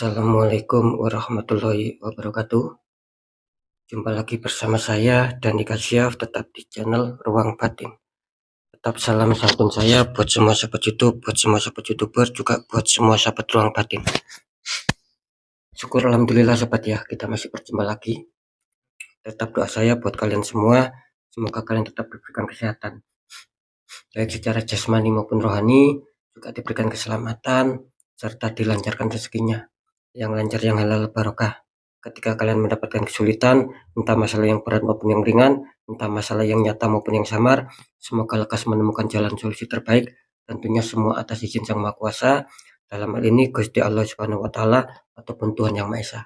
Assalamualaikum warahmatullahi wabarakatuh. Jumpa lagi bersama saya Dani Kasyaf, tetap di channel Ruang Batin. Tetap salam santun saya buat semua sahabat YouTube, buat semua sahabat YouTuber, juga buat semua sahabat Ruang Batin. Syukur alhamdulillah sahabat ya, kita masih berjumpa lagi. Tetap doa saya buat kalian semua, semoga kalian tetap diberikan kesehatan, baik secara jasmani maupun rohani, juga diberikan keselamatan, serta dilancarkan rezekinya, yang lancar, yang halal barokah. Ketika kalian mendapatkan kesulitan, entah masalah yang berat maupun yang ringan, entah masalah yang nyata maupun yang samar, semoga lekas menemukan jalan solusi terbaik, tentunya semua atas izin Sang Maha Kuasa, dalam hal ini Gusti Allah Subhanahu wa Ta'ala ataupun Tuhan Yang Maha Esa.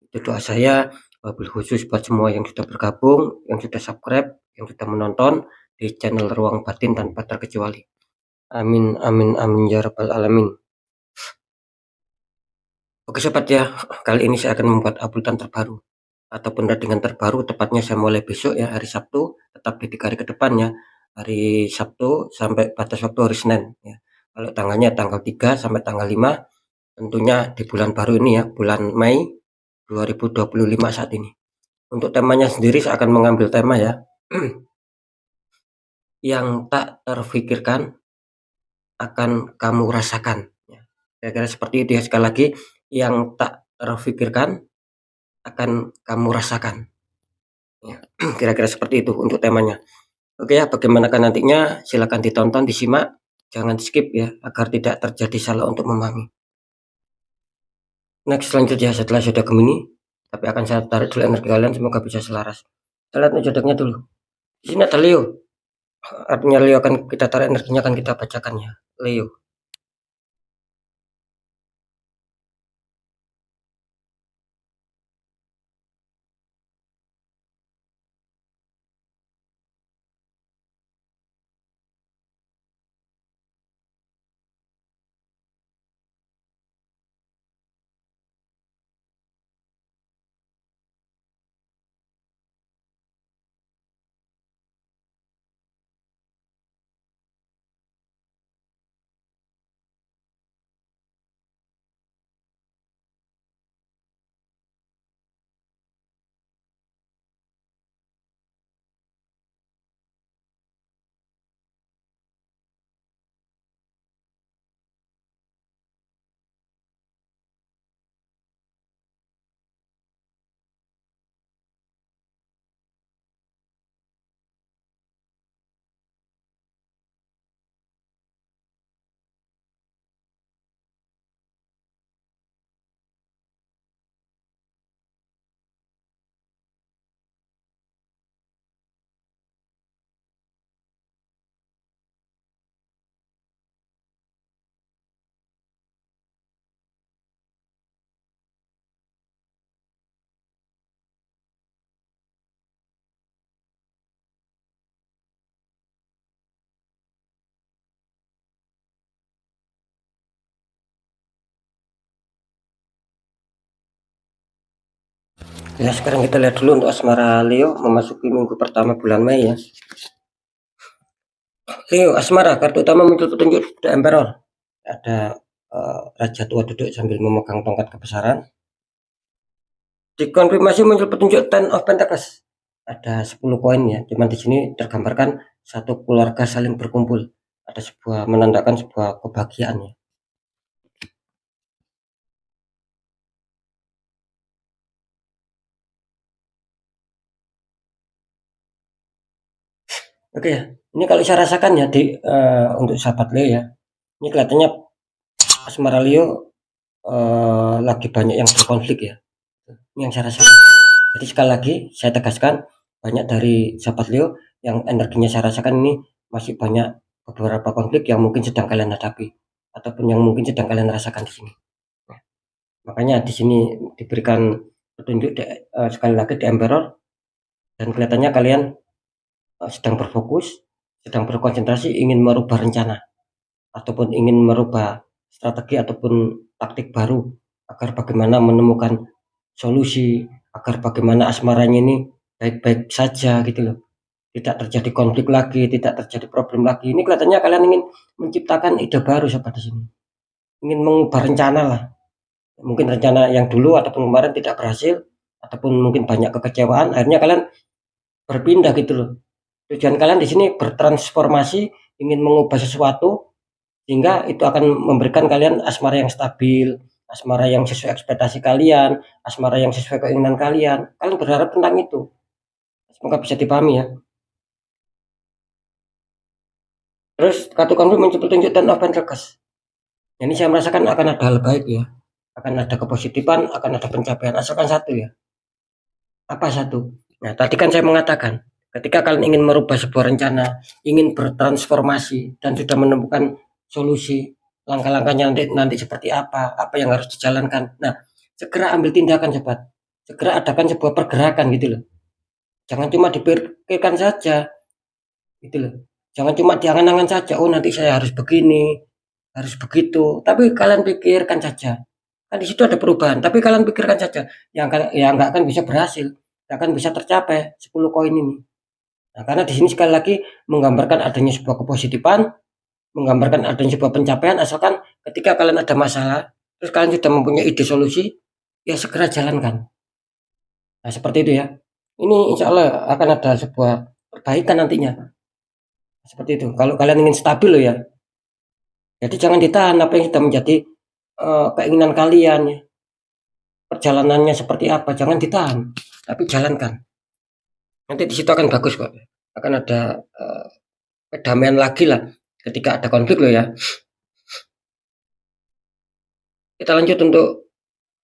Itu doa saya, wabil khusus buat semua yang sudah bergabung, yang sudah subscribe, yang sudah menonton di channel Ruang Batin tanpa terkecuali. Amin amin amin ya rabbal alamin. Oke sobat ya, kali ini saya akan membuat uploadan terbaru ataupun dengan terbaru, tepatnya saya mulai besok ya, hari Sabtu, tetap di 3 hari ke depan ya, hari Sabtu sampai batas waktu hari Senin ya. Kalau tanggalnya tanggal 3 sampai tanggal 5, tentunya di bulan baru ini ya, bulan Mei 2025 saat ini. Untuk temanya sendiri saya akan mengambil tema ya, yang tak terfikirkan akan kamu rasakan ya. Kira-kira seperti itu ya, sekali lagi, yang tak terfikirkan akan kamu rasakan ya. Kira-kira seperti itu untuk temanya. Oke ya, bagaimanakah nantinya, silakan ditonton, disimak, jangan skip ya, agar tidak terjadi salah untuk memahami. Next, selanjutnya setelah sudah Gemini, tapi akan saya tarik dulu energi kalian, semoga bisa selaras. Kita lihat jodohnya dulu. Di sini ada Leo, artinya Leo akan kita tarik energinya, akan kita bacakan ya. Leo. Ya, sekarang kita lihat dulu untuk asmara Leo memasuki minggu pertama bulan Mei ya. Leo, asmara, kartu utama muncul petunjuk The Emperor. Ada Raja Tua duduk sambil memegang tongkat kebesaran. Dikonfirmasi muncul petunjuk Ten of Pentacles. Ada 10 koin ya, cuman di sini tergambarkan satu keluarga saling berkumpul. Ada sebuah menandakan sebuah kebahagiaan ya. Oke ya, ini kalau saya rasakan ya untuk sahabat Leo ya, ini kelihatannya asmara Leo lagi banyak yang berkonflik ya. Ini yang saya rasakan. Jadi sekali lagi saya tegaskan, banyak dari sahabat Leo yang energinya saya rasakan ini masih banyak beberapa konflik yang mungkin sedang kalian hadapi ataupun yang mungkin sedang kalian rasakan di sini. Nah, makanya di sini diberikan petunjuk sekali lagi di Emperor, dan kelihatannya kalian sedang berfokus, sedang berkonsentrasi ingin merubah rencana ataupun ingin merubah strategi ataupun taktik baru agar bagaimana menemukan solusi, agar bagaimana asmaranya ini baik-baik saja gitu loh, tidak terjadi konflik lagi, tidak terjadi problem lagi. Ini kelihatannya kalian ingin menciptakan ide baru seperti sini, ingin mengubah rencana lah, Mungkin rencana yang dulu ataupun kemarin tidak berhasil, ataupun mungkin banyak kekecewaan, akhirnya kalian berpindah gitu loh. Tujuan kalian di sini bertransformasi, ingin mengubah sesuatu, sehingga itu akan memberikan kalian asmara yang stabil, asmara yang sesuai ekspektasi kalian, asmara yang sesuai keinginan kalian. Kalian berharap tentang itu. Semoga bisa dipahami ya. Terus kartu konflik muncul petunjuk dan of pentacles. Ini saya merasakan akan ada hal baik ya. Akan ada kepositifan, akan ada pencapaian. Asalkan satu ya. Apa satu? Nah, tadi kan saya mengatakan, ketika kalian ingin merubah sebuah rencana, ingin bertransformasi dan sudah menemukan solusi, langkah-langkahnya nanti seperti apa yang harus dijalankan. Nah, segera ambil tindakan cepat. Segera adakan sebuah pergerakan gitu loh. Jangan cuma dipikirkan saja gitu loh. Jangan cuma diangan-angan saja, oh nanti saya harus begini, harus begitu. Tapi kalian pikirkan saja. Kan di situ ada perubahan, tapi kalian pikirkan saja. Yang nggak akan bisa berhasil, nggak akan bisa tercapai 10 koin ini. Nah, karena di sini sekali lagi menggambarkan adanya sebuah kepositifan, menggambarkan adanya sebuah pencapaian, asalkan ketika kalian ada masalah, terus kalian sudah mempunyai ide solusi, ya segera jalankan. Nah, seperti itu ya. Ini insya Allah akan ada sebuah perbaikan nantinya. Seperti itu. Kalau kalian ingin stabil loh ya. Jadi jangan ditahan apa yang sudah menjadi keinginan kalian ya. Perjalanannya seperti apa, jangan ditahan, tapi jalankan. Nanti di situ akan bagus kok. Akan ada kedamaian lagi lah ketika ada konflik loh ya. Kita lanjut untuk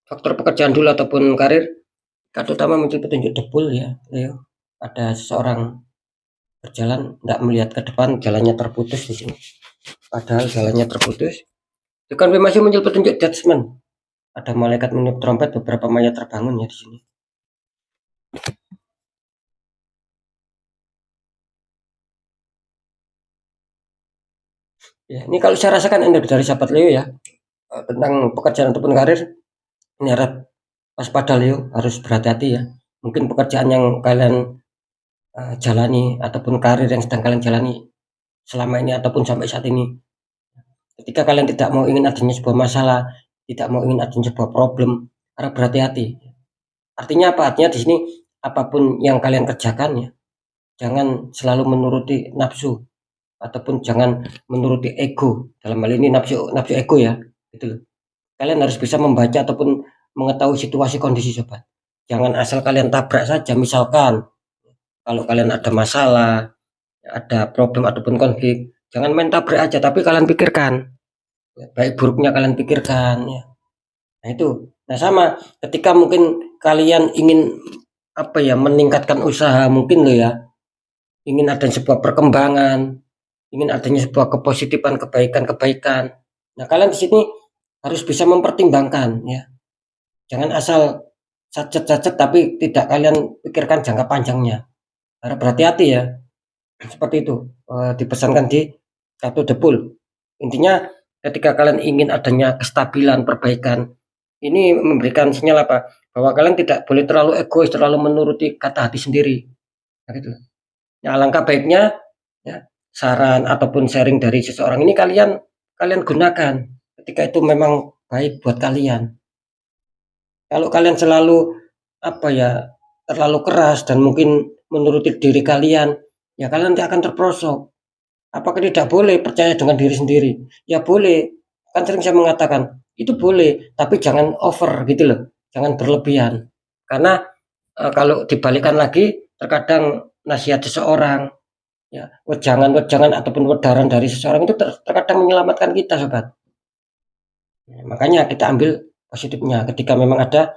faktor pekerjaan dulu ataupun karir. Kartu utama muncul petunjuk debul ya, Leo. Ada seseorang berjalan tidak melihat ke depan, jalannya terputus di sini. Padahal jalannya terputus. Di konfirmasi muncul petunjuk judgment. Ada malaikat meniup trompet, beberapa mayat terbangun ya di sini. Ya, ini kalau saya rasakan energi dari sahabat Leo ya, tentang pekerjaan ataupun karir, ini harap waspada Leo, harus berhati-hati ya. Mungkin pekerjaan yang kalian jalani ataupun karir yang sedang kalian jalani selama ini ataupun sampai saat ini, ketika kalian tidak mau ingin adanya sebuah masalah, tidak mau ingin adanya sebuah problem, harap berhati-hati. Artinya apa? Artinya di sini apapun yang kalian kerjakan ya, jangan selalu menuruti nafsu ataupun jangan menuruti ego. Dalam hal ini nafsu ego ya, gitu loh. Kalian harus bisa membaca ataupun mengetahui situasi kondisi sobat. Jangan asal kalian tabrak saja. Misalkan kalau kalian ada masalah, ada problem ataupun konflik, jangan main tabrak aja, tapi kalian pikirkan. Baik buruknya kalian pikirkan ya. Nah itu. Nah sama ketika mungkin kalian ingin apa ya, meningkatkan usaha mungkin loh ya. Ingin ada sebuah perkembangan, ingin adanya sebuah kepositifan, kebaikan-kebaikan. Nah, kalian di sini harus bisa mempertimbangkan ya. Jangan asal sacet-sacet tapi tidak kalian pikirkan jangka panjangnya. Harap berhati-hati ya. Seperti itu. Dipesankan di kartu debul. Intinya ketika kalian ingin adanya kestabilan, perbaikan, ini memberikan sinyal apa? Bahwa kalian tidak boleh terlalu egois, terlalu menuruti kata hati sendiri. Nah, gitu. Ya, alangkah baiknya ya, saran ataupun sharing dari seseorang ini kalian gunakan ketika itu memang baik buat kalian. Kalau kalian selalu apa ya, terlalu keras dan mungkin menuruti diri kalian, ya kalian nanti akan terperosok. Apakah tidak boleh percaya dengan diri sendiri? Ya boleh. Kan sering saya mengatakan, itu boleh, tapi jangan over gitu loh. Jangan berlebihan. Karena kalau dibalikan lagi, terkadang nasihat seseorang, ya, wejangan-wejangan ataupun wedaran dari seseorang itu terkadang menyelamatkan kita sobat. Ya, makanya kita ambil positifnya ketika memang ada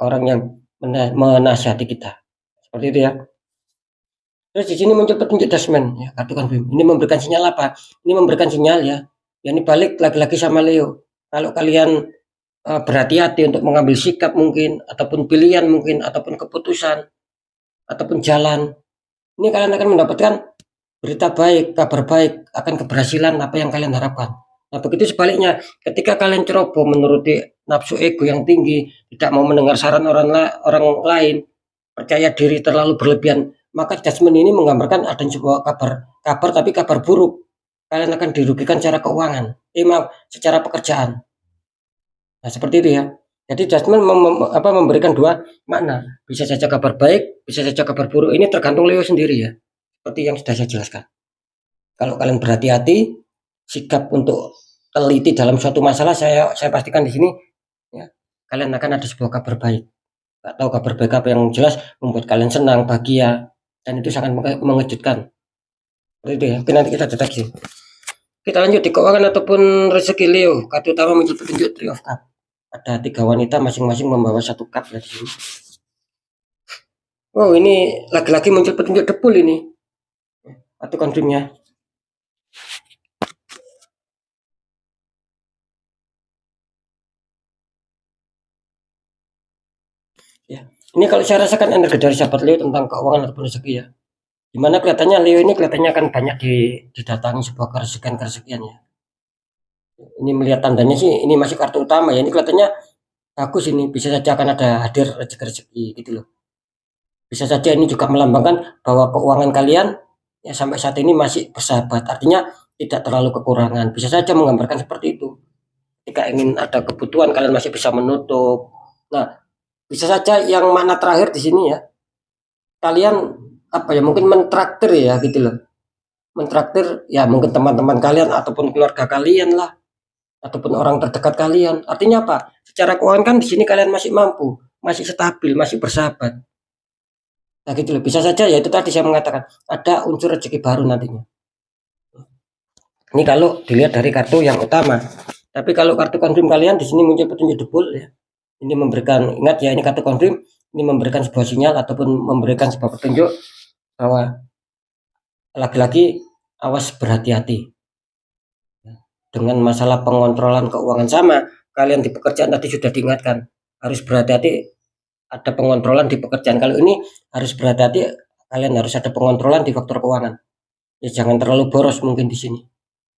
orang yang menasihati kita. Seperti itu ya. Terus di sini muncul petunjuk dasmen ya, kartu konfirm. Ini memberikan sinyal apa? Ini memberikan sinyal ya. Ya ini balik lagi-lagi sama Leo. Kalau kalian berhati-hati untuk mengambil sikap mungkin ataupun pilihan mungkin ataupun keputusan ataupun jalan, ini kalian akan mendapatkan berita baik, kabar baik, akan keberhasilan apa yang kalian harapkan. Nah, begitu sebaliknya, ketika kalian ceroboh menuruti nafsu ego yang tinggi, tidak mau mendengar saran orang lain, percaya diri terlalu berlebihan, maka judgment ini menggambarkan ada sebuah kabar tapi kabar buruk. Kalian akan dirugikan secara keuangan, maaf, secara pekerjaan. Nah, seperti itu ya. Jadi judgement memberikan dua makna. Bisa saja kabar baik, bisa saja kabar buruk. Ini tergantung Leo sendiri ya. Seperti yang sudah saya jelaskan. Kalau kalian berhati-hati, sikap untuk teliti dalam suatu masalah, saya pastikan di sini ya, kalian akan ada sebuah kabar baik. Gak tahu kabar baik apa yang jelas membuat kalian senang, bahagia, dan itu sangat mengejutkan. Seperti itu ya. Oke, nanti kita deteksi. Kita lanjut di keuangan ataupun rezeki Leo. Kartu utama muncul petunjuk Three of Cups. Ada 3 wanita masing-masing membawa 1 cup ya di sini. Oh, ini lagi-lagi muncul petunjuk debul ini. Kartu confirmnya. Ya. Ini kalau saya rasakan energi dari sahabat Leo tentang keuangan ataupun rezeki ya. Dimana kelihatannya Leo ini kelihatannya akan banyak didatangi sebuah keresekian ya. Ini melihat tandanya sih ini masih kartu utama ya. Ini kelihatannya bagus ini, bisa saja akan ada hadir rezeki-rezeki gitu loh. Bisa saja ini juga melambangkan bahwa keuangan kalian ya sampai saat ini masih bersahabat, artinya tidak terlalu kekurangan. Bisa saja menggambarkan seperti itu. Jika ingin ada kebutuhan kalian masih bisa menutup. Nah, bisa saja yang makna terakhir di sini ya. Kalian apa ya mungkin mentraktir ya gitu loh. Mentraktir ya mungkin teman-teman kalian ataupun keluarga kalian lah ataupun orang terdekat kalian. Artinya apa? Secara keuangan kan di sini kalian masih mampu, masih stabil, masih bersahabat. Nah gitu loh, bisa saja ya itu tadi saya mengatakan ada unsur rezeki baru nantinya. Ini kalau dilihat dari kartu yang utama. Tapi kalau kartu confirm kalian di sini muncul petunjuk debul ya. Ini memberikan, ingat ya ini kartu confirm, ini memberikan sebuah sinyal ataupun memberikan sebuah petunjuk bahwa laki-laki awas berhati-hati dengan masalah pengontrolan keuangan. Sama kalian di pekerjaan tadi sudah diingatkan harus berhati-hati, ada pengontrolan di pekerjaan. Kalau ini harus berhati-hati, kalian harus ada pengontrolan di faktor keuangan. Ya jangan terlalu boros mungkin di sini.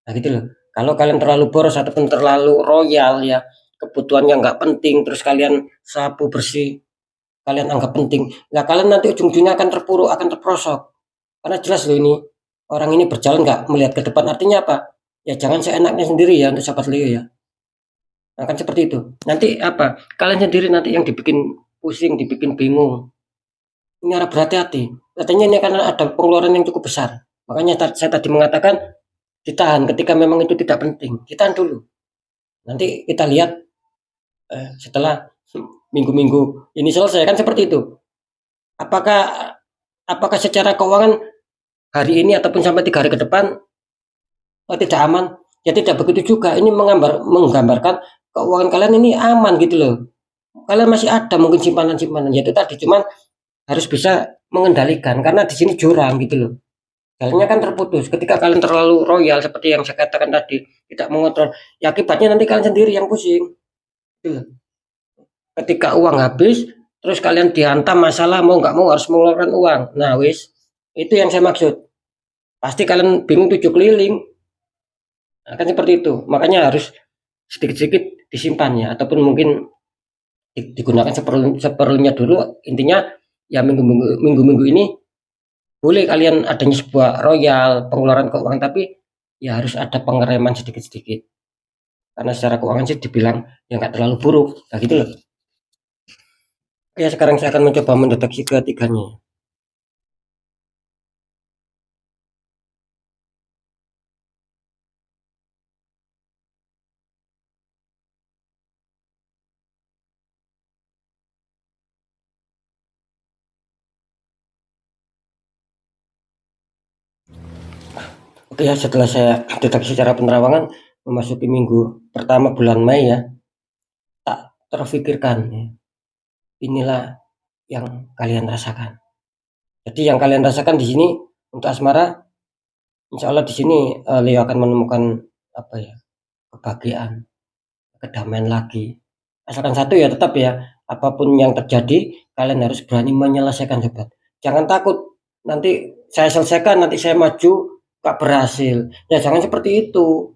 Nah gitu loh. Kalau kalian terlalu boros ataupun terlalu royal ya, kebutuhannya nggak penting, terus kalian sapu bersih, kalian anggap penting. Nah kalian nanti ujung-ujungnya akan terpuruk, akan terperosok. Karena jelas loh ini orang ini berjalan nggak melihat ke depan. Artinya apa? Ya jangan seenaknya sendiri ya untuk sahabat Leo ya. Nah, kan seperti itu. Nanti apa? Kalian sendiri nanti yang dibikin pusing, dibikin bingung. Ini harap berhati-hati. Katanya ini akan ada pengeluaran yang cukup besar. Makanya saya tadi mengatakan ditahan ketika memang itu tidak penting. Ditahan dulu. Nanti kita lihat setelah minggu-minggu ini selesai kan seperti itu. Apakah apakah secara keuangan hari ini ataupun sampai 3 hari ke depan tidak aman? Ya tidak begitu juga. Ini menggambarkan keuangan kalian ini aman gitu loh. Kalian masih ada mungkin simpanan-simpanan. Ya itu tadi cuman harus bisa mengendalikan karena di sini jurang gitu loh. Jalannya kan terputus ketika kalian terlalu royal seperti yang saya katakan tadi, tidak mengontrol. Ya akibatnya nanti kalian sendiri yang pusing. Gitu loh. Ketika uang habis, terus kalian dihantam masalah mau nggak mau harus mengeluarkan uang. Nah, wis itu yang saya maksud. Pasti kalian bingung 7 keliling. Nah, kan seperti itu. Makanya harus sedikit-sedikit disimpannya ataupun mungkin digunakan seperlunya dulu. Intinya ya minggu-minggu ini boleh kalian adanya sebuah royal pengeluaran keuangan tapi ya harus ada pengereman sedikit-sedikit. Karena secara keuangan sih dibilang ya nggak terlalu buruk. Nah gitu loh. Oke, sekarang saya akan mencoba mendeteksi ketiganya. Oke ya, setelah saya deteksi secara penerawangan memasuki minggu pertama bulan Mei ya, tak terfikirkan ya, inilah yang kalian rasakan. Jadi yang kalian rasakan di sini untuk asmara, insya Allah di sini Leo akan menemukan apa ya kebahagiaan, kedamaian lagi. Asalkan satu ya tetap ya, apapun yang terjadi kalian harus berani menyelesaikan sobat. Jangan takut nanti saya selesaikan, nanti saya maju gak berhasil. Ya jangan seperti itu.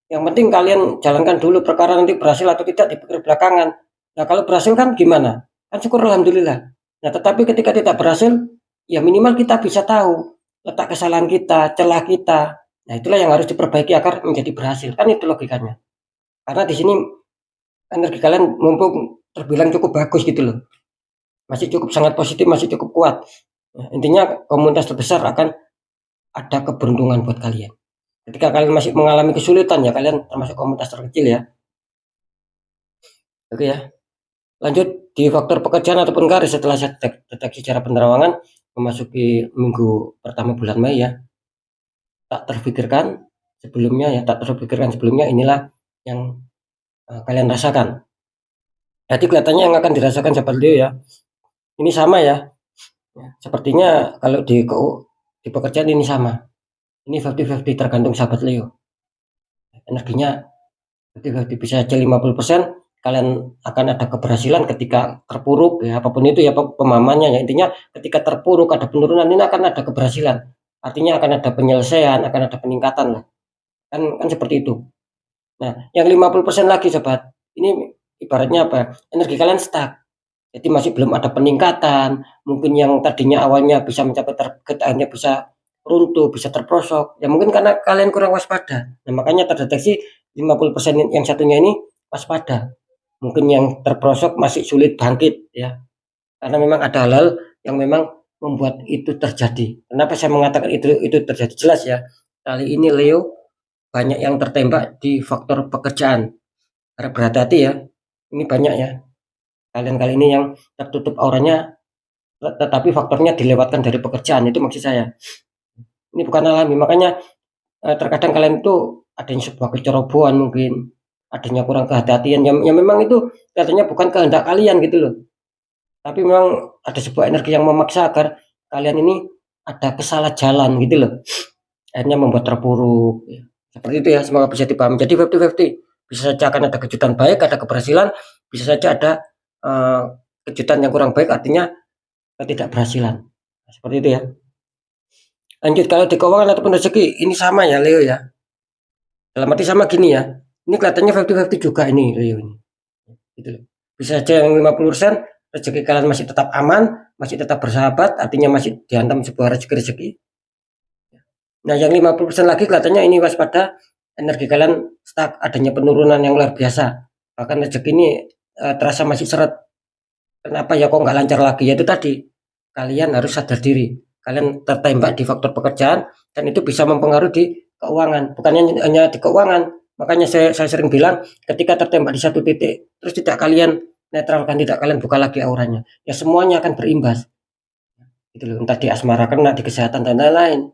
Yang penting kalian jalankan dulu perkara nanti berhasil atau tidak dipikir belakangan. Nah kalau berhasil kan gimana? Kan syukur alhamdulillah. Nah tetapi ketika tidak berhasil, ya minimal kita bisa tahu letak kesalahan kita, celah kita. Nah itulah yang harus diperbaiki agar menjadi berhasil. Kan itu logikanya. Karena di sini energi kalian mumpung terbilang cukup bagus gitu loh, masih cukup sangat positif, masih cukup kuat. Intinya komunitas terbesar akan ada keberuntungan buat kalian. Ketika kalian masih mengalami kesulitan ya kalian termasuk komunitas terkecil ya. Oke ya. Lanjut di faktor pekerjaan ataupun karir setelah saya deteksi cara penerawangan memasuki minggu pertama bulan Mei ya. Tak terpikirkan sebelumnya inilah yang kalian rasakan. Jadi kelihatannya yang akan dirasakan seperti itu ya. Ini sama ya. Sepertinya kalau di pekerjaan ini sama. Ini 50-50 tergantung sahabat Leo. Energinya 50-50 bisa aja 50%. Kalian akan ada keberhasilan ketika terpuruk ya, apapun itu ya pemahamannya ya, intinya ketika terpuruk ada penurunan ini akan ada keberhasilan, artinya akan ada penyelesaian, akan ada peningkatan lah, kan seperti itu. Nah yang 50% lagi sobat, ini ibaratnya apa, energi kalian stuck, jadi masih belum ada peningkatan, mungkin yang tadinya awalnya bisa mencapai target akhirnya bisa runtuh, bisa terprosok ya, mungkin karena kalian kurang waspada. Nah makanya terdeteksi 50% yang satunya ini waspada, mungkin yang terprosok masih sulit bangkit ya, karena memang ada hal-hal yang memang membuat itu terjadi. Kenapa saya mengatakan itu terjadi? Jelas ya, kali ini Leo banyak yang tertembak di faktor pekerjaan. Harap berhati-hati ya, ini banyak ya, kalian kali ini yang tertutup auranya tetapi faktornya dilewatkan dari pekerjaan, itu maksud saya. Ini bukan alami, makanya terkadang kalian itu adanya sebuah kecerobohan, mungkin adanya kurang kehati-hatian yang memang itu katanya bukan kehendak kalian gitu loh, tapi memang ada sebuah energi yang memaksa agar kalian ini ada kesalah jalan gitu loh, akhirnya membuat terpuruk ya. Seperti itu ya, semoga bisa dipahami. Jadi 50-50 bisa saja akan ada kejutan baik, ada keberhasilan, bisa saja ada kejutan yang kurang baik, artinya ketidakberhasilan. Seperti itu ya. Lanjut kalau di keuangan ataupun rezeki ini sama ya Leo ya. Dalam arti sama gini ya. Ini kelihatannya 50-50 juga ini Leo ini. Gitu loh. Bisa saja yang 50% rezeki kalian masih tetap aman, masih tetap bersahabat, artinya masih dihantam sebuah rezeki-rezeki. Nah, yang 50% lagi kelihatannya ini waspada, energi kalian stuck, adanya penurunan yang luar biasa. Bahkan rezeki ini terasa masih seret. Kenapa ya kok nggak lancar lagi? Ya itu tadi, kalian harus sadar diri. Kalian tertembak di faktor pekerjaan dan itu bisa mempengaruhi di keuangan. Bukan hanya di keuangan. Makanya saya sering bilang, ketika tertembak di satu titik, terus tidak kalian netralkan, tidak kalian buka lagi auranya, ya semuanya akan berimbas. Gitu loh, entah di asmara kena, di kesehatan dan lain-lain.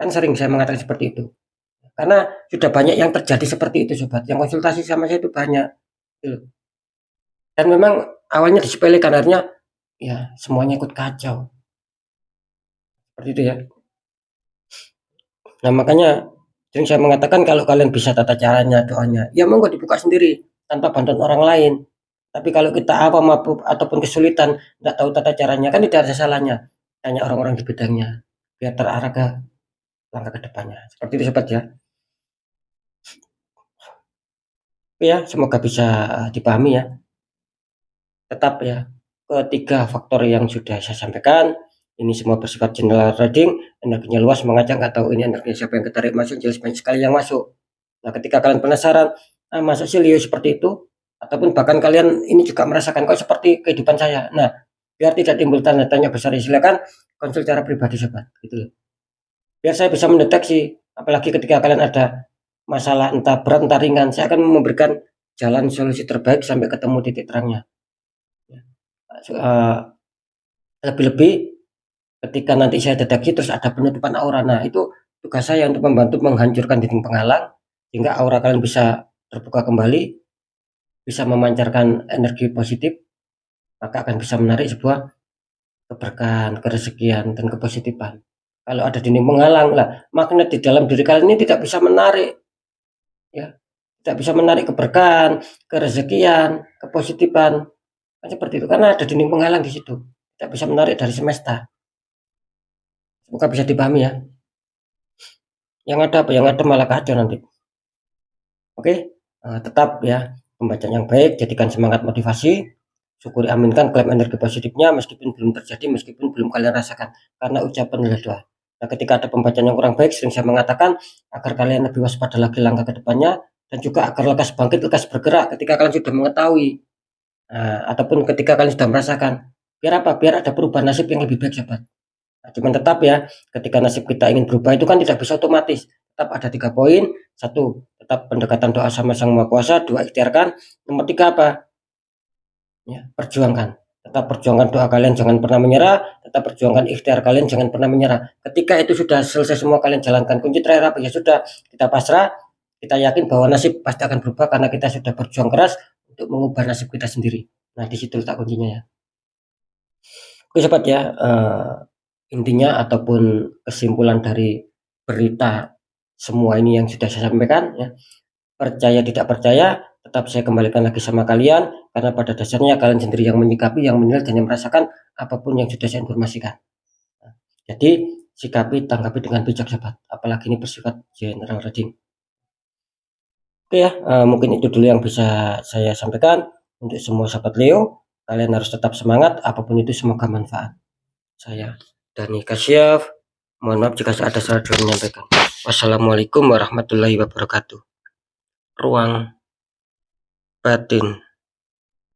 Kan sering saya mengatakan seperti itu. Karena sudah banyak yang terjadi seperti itu sobat. Yang konsultasi sama saya itu banyak. Gitu. Dan memang awalnya disepelekan, akhirnya ya semuanya ikut kacau. Seperti itu ya. Nah makanya sering saya mengatakan kalau kalian bisa tata caranya, doanya, ya monggo dibuka sendiri tanpa bantuan orang lain. Tapi kalau kita apa mabuk ataupun kesulitan, nggak tahu tata caranya, kan tidak ada salahnya tanya orang-orang di bidangnya biar terarah ke langkah ke depannya. Seperti itu sobat ya. Oke ya, semoga bisa dipahami ya. Tetap ya, ketiga faktor yang sudah saya sampaikan ini semua bersifat general reading, energinya luas, mengajak nggak tahu ini energinya siapa yang ketarik masuk, jelas banyak sekali yang masuk. Nah ketika kalian penasaran, masa sih Leo seperti itu, ataupun bahkan kalian ini juga merasakan kok seperti kehidupan saya, nah biar tidak timbul tanda tanya besar, silakan konsul secara pribadi sobat gitu loh, biar saya bisa mendeteksi. Apalagi ketika kalian ada masalah entah berat entah ringan, saya akan memberikan jalan solusi terbaik sampai ketemu titik terangnya. Lebih-lebih ketika nanti saya deteksi terus ada penutupan aura, nah itu tugas saya untuk membantu menghancurkan dinding penghalang sehingga aura kalian bisa terbuka kembali, bisa memancarkan energi positif, maka akan bisa menarik sebuah keberkahan, kerezekian, dan kepositifan. Kalau ada dinding penghalang lah, magnet di dalam diri kalian ini tidak bisa menarik ya, tidak bisa menarik keberkahan, kerezekian, kepositifan, kan seperti itu karena ada dinding penghalang di situ, tidak bisa menarik dari semesta. Semoga bisa dipahami ya. Yang ada apa? Yang ada malah kacau nanti. Oke, tetap ya pembacaan yang baik, jadikan semangat motivasi, syukuri, aminkan, klaim energi positifnya meskipun belum terjadi, meskipun belum kalian rasakan, karena ucapan adalah doa. Nah ketika ada pembacaan yang kurang baik, sering saya mengatakan agar kalian lebih waspada lagi langkah ke depannya, dan juga agar lekas bangkit, lekas bergerak ketika kalian sudah mengetahui, ataupun ketika kalian sudah merasakan. Biar apa? Biar ada perubahan nasib yang lebih baik, sahabat. Nah, cuman tetap ya, ketika nasib kita ingin berubah itu kan tidak bisa otomatis. Tetap ada 3 poin. 1, tetap pendekatan doa sama Sang Maha Kuasa. 2, ikhtiarkan. Nomor 3 apa? Ya, perjuangkan. Tetap perjuangkan doa kalian, jangan pernah menyerah. Tetap perjuangkan ikhtiar kalian, jangan pernah menyerah. Ketika itu sudah selesai semua, kalian jalankan. Kunci terakhir apa? Ya sudah, kita pasrah. Kita yakin bahwa nasib pasti akan berubah karena kita sudah berjuang keras untuk mengubah nasib kita sendiri. Nah, di situ letak kuncinya ya. Oke, sobat ya, intinya ataupun kesimpulan dari berita semua ini yang sudah saya sampaikan ya, percaya tidak percaya tetap saya kembalikan lagi sama kalian, karena pada dasarnya kalian sendiri yang menyikapi, yang menilai, dan yang merasakan apapun yang sudah saya informasikan. Jadi sikapi, tanggapi dengan bijak, sahabat, apalagi ini bersifat general reading. Oke ya, mungkin itu dulu yang bisa saya sampaikan untuk semua sahabat Leo. Kalian harus tetap semangat, apapun itu semoga manfaat. Saya Dani Kasyaf, mohon maaf jika ada salah dalam menyampaikan. Wassalamualaikum warahmatullahi wabarakatuh. Ruang batin.